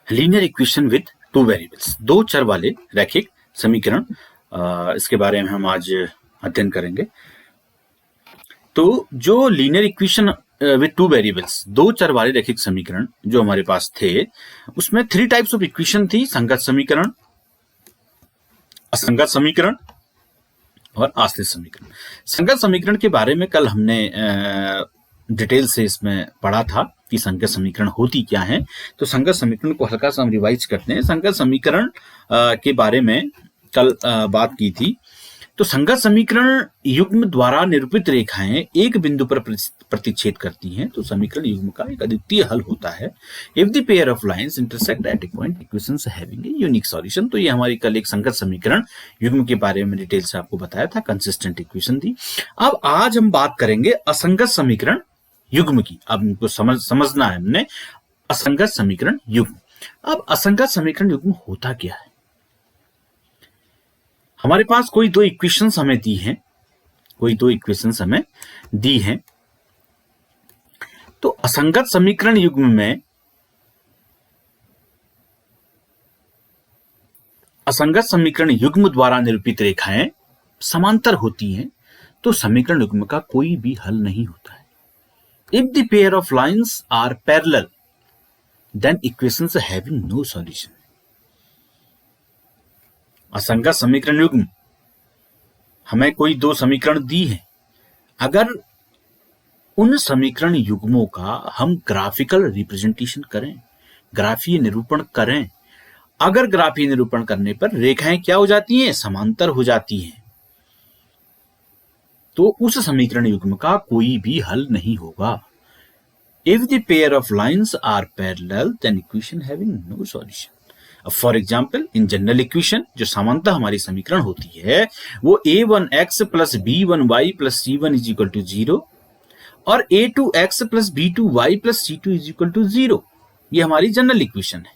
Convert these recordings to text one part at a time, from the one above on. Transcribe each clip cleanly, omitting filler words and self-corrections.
Linear equation with two variables, दो चर वाले रैखिक समीकरण, इसके बारे में हम आज अध्ययन करेंगे। तो जो linear equation with two variables, दो चर वाले रैखिक समीकरण जो हमारे पास थे, उसमें 3 टाइप्स ऑफ इक्वेशन थी: संगत समीकरण, असंगत समीकरण और आश्रित समीकरण। संगत समीकरण के बारे में कल हमने डिटेल से इसमें पढ़ा था कि संगत समीकरण होती क्या है। तो संगत समीकरण को हल्का सा हम रिवाइज करते हैं। संगत समीकरण के बारे में कल बात की थी। तो संगत समीकरण युग्म द्वारा निरूपित रेखाएं एक बिंदु पर प्रतिच्छेद करती हैं, तो समीकरण युग्म का एक अद्वितीय हल होता है। If the pair of lines intersect at A point, equations having a unique solution. तो ये हमारी कल एक संगत समीकरण युग्म के बारे में डिटेल से आपको बताया था, कंसिस्टेंट इक्वेशन थी। अब आज हम बात करेंगे असंगत समीकरण युग्म की। अब इनको समझना है हमने, असंगत समीकरण युग्म। अब असंगत समीकरण युग्म होता क्या है? हमारे पास कोई दो इक्वेशंस हमें दी हैं, तो असंगत समीकरण युग्म में असंगत समीकरण युग्म द्वारा निरूपित रेखाएं समांतर होती हैं, तो समीकरण युग्म का कोई भी हल नहीं होता है। If the pair of lines are parallel, then equations having no solution. असंगत समीकरण युग्म, हमें कोई दो समीकरण दी है, अगर उन समीकरण युग्मों का हम ग्राफिकल रिप्रेजेंटेशन करें, ग्राफीय निरूपण करें, अगर ग्राफीय निरूपण करने पर रेखाएं क्या हो जाती हैं? समांतर हो जाती हैं, तो उस समीकरण युग्म का कोई भी हल नहीं होगा। If the pair of lines are parallel, then equation having no solution. For example, in general equation जो सामान्यतः हमारी समीकरण होती है, वो a1x plus b1y plus c1 is equal to 0 और a2x plus b2y plus c2 is equal to 0, ये हमारी जनरल इक्वेशन है।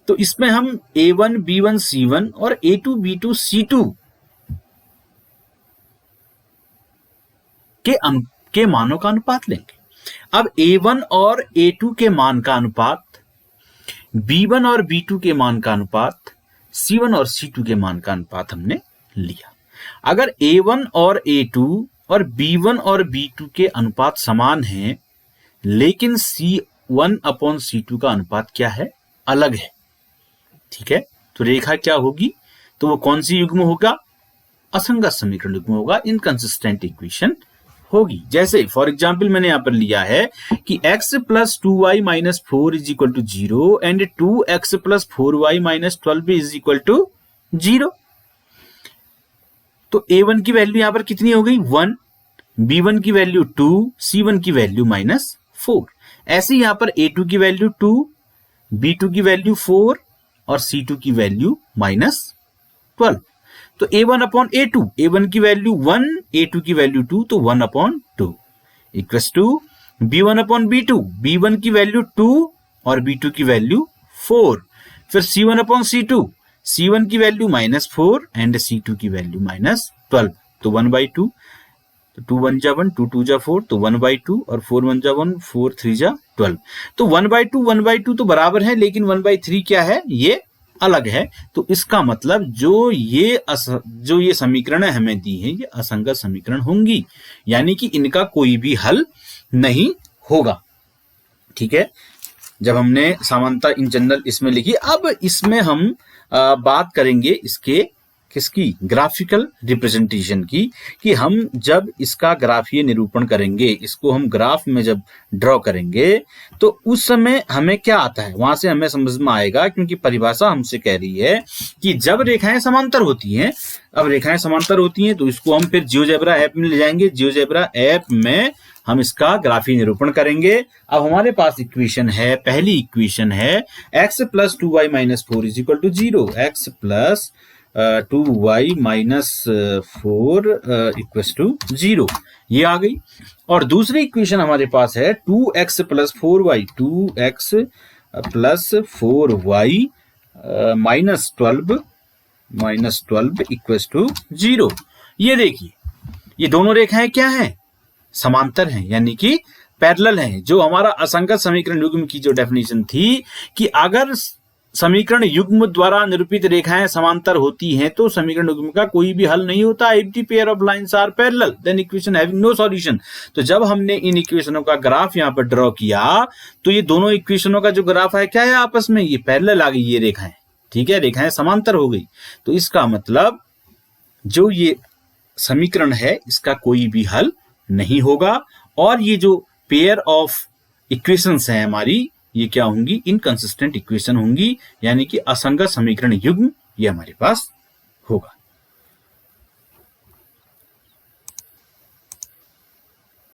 तो इसमें हम a1 b1 c1 और a2 b2 c2 के मानों का अनुपात लेंगे। अब a1 और a2 के मान का अनुपात, b1 और b2 के मान का अनुपात, c1 और c2 के मान का अनुपात हमने लिया। अगर a1 और a2 और b1 और b2 के अनुपात समान हैं, लेकिन c1 अपॉन c2 का अनुपात क्या है? अलग है। ठीक है, तो रेखा क्या होगी? तो वो कौन सी युग्म होगा? असंगत समीकरण युग्म होगा, इनकंसिस्टेंट इक्वेशन होगी। जैसे फॉर एग्जाम्पल मैंने यहां पर लिया है कि x plus 2y minus 4 is equal to 0 and 2x plus 4y minus 12 is equal to 0। तो a1 की वैल्यू यहां पर कितनी हो गई? 1, b1 की वैल्यू 2, c1 की वैल्यू माइनस 4। ऐसे यहां पर a2 की वैल्यू 2, b2 की वैल्यू 4 और c2 की वैल्यू माइनस 12। तो a1 अपॉन a2, a1 की वैल्यू 1, a2 की वैल्यू 2, तो 1 upon 2 equals to b1 upon b2, b1 की वैल्यू 2 और b2 की वैल्यू 4। फिर c1 अपॉन c2, c1 की वैल्यू माइनस 4 एंड c2 की वैल्यू माइनस 12, तो 1/2, तो 2 1 जा 1, 2 2 जा 4, तो 1/2 और 4 1 जा 1, 4 3 जा 12। तो 1/2 तो बराबर है, लेकिन 1/3 क्या है? ये अलग है। तो इसका मतलब जो ये समीकरण हमें दी है, ये असंगत समीकरण होंगी, यानी कि इनका कोई भी हल नहीं होगा। ठीक है, जब हमने समानता इन जनरल इसमें लिखी, अब इसमें हम बात करेंगे किसकी? ग्राफिकल रिप्रेजेंटेशन की, कि हम जब इसका ग्राफीय निरूपण करेंगे, इसको हम ग्राफ में जब ड्रॉ करेंगे, तो उस समय हमें क्या आता है, वहां से हमें समझ में आएगा, क्योंकि परिभाषा हमसे कह रही है कि जब रेखाएं समांतर होती हैं, अब रेखाएं समांतर होती हैं तो इसको हम फिर जियोजेब्रा ऐप में ले जाएंगे। जियोजेब्रा ऐप में हम इसका ग्राफीय निरूपण करेंगे। अब हमारे पास इक्वेशन है, पहली इक्वेशन है x plus 2y minus 4 is equal to 0, x plus 2y minus 4 equals to 0, ये आ गई। और दूसरी इक्वेशन हमारे पास है 2x plus 4y, 2x plus 4y minus 12 equals to 0। ये देखिए, ये दोनों रेखाएं क्या हैं? समांतर हैं, यानी कि पैरेलल हैं, जो हमारा असंगत समीकरण युग्म की जो डेफिनेशन थी कि अगर समीकरण युग्म द्वारा निरूपित रेखाएं समांतर होती हैं तो समीकरण युग्म का कोई भी हल नहीं होता। If the pair of lines are parallel then equation having no solution. तो जब हमने इन इक्वेशनों का ग्राफ यहां पर ड्रॉ किया तो ये दोनों इक्वेशनों का जो ग्राफ है क्या है, आपस में ये पैरेलल आ गई ये रेखाएं, ठीक है, रेखाएं समांतर हो गई। तो इसका मतलब जो ये समीकरण है इसका कोई भी हल नहीं होगा और ये जो पेयर ऑफ इक्वेशंस हैं हमारी, ये क्या होंगी, इनकंसिस्टेंट इक्वेशन होंगी, यानी कि असंगत समीकरण युग्म ये हमारे पास होगा।